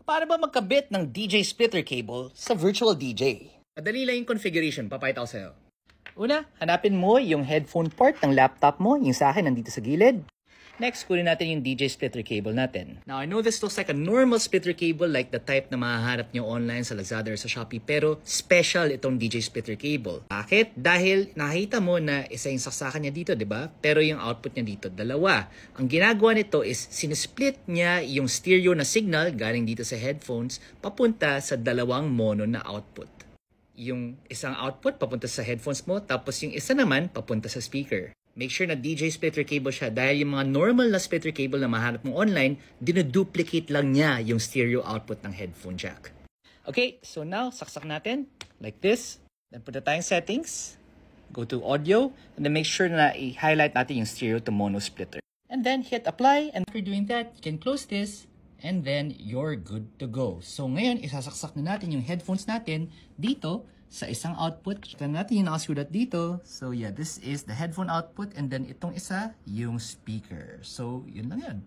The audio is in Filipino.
Para ba magkabit ng DJ splitter cable sa virtual DJ? Madali lang yung configuration, papakita ko sa'yo. Una, hanapin mo yung headphone port ng laptop mo, yung sa akin nandito sa gilid. Next, kunin natin yung DJ splitter cable natin. Now, I know this looks like a normal splitter cable like the type na mahahanap nyo online sa Lazada or sa Shopee, pero special itong DJ splitter cable. Bakit? Dahil nakita mo na isa yung saksakan niya dito, di ba? Pero yung output niya dito, dalawa. Ang ginagawa nito is sinisplit niya yung stereo na signal galing dito sa headphones papunta sa dalawang mono na output. Yung isang output papunta sa headphones mo, tapos yung isa naman papunta sa speaker. Make sure na DJ splitter cable siya dahil yung mga normal na splitter cable na mahanap mo online, dinuduplicate lang niya yung stereo output ng headphone jack. Okay, so now, saksak natin like this. Then punta tayong settings, go to audio, and then make sure na i-highlight natin yung stereo to mono splitter. And then hit apply, and after doing that, you can close this, and then you're good to go. So ngayon, isasaksak na natin yung headphones natin dito sa isang output. Tignan natin yung nakasulat dito. So yeah, this is the headphone output, and then itong isa, yung speaker. So yun lang yan.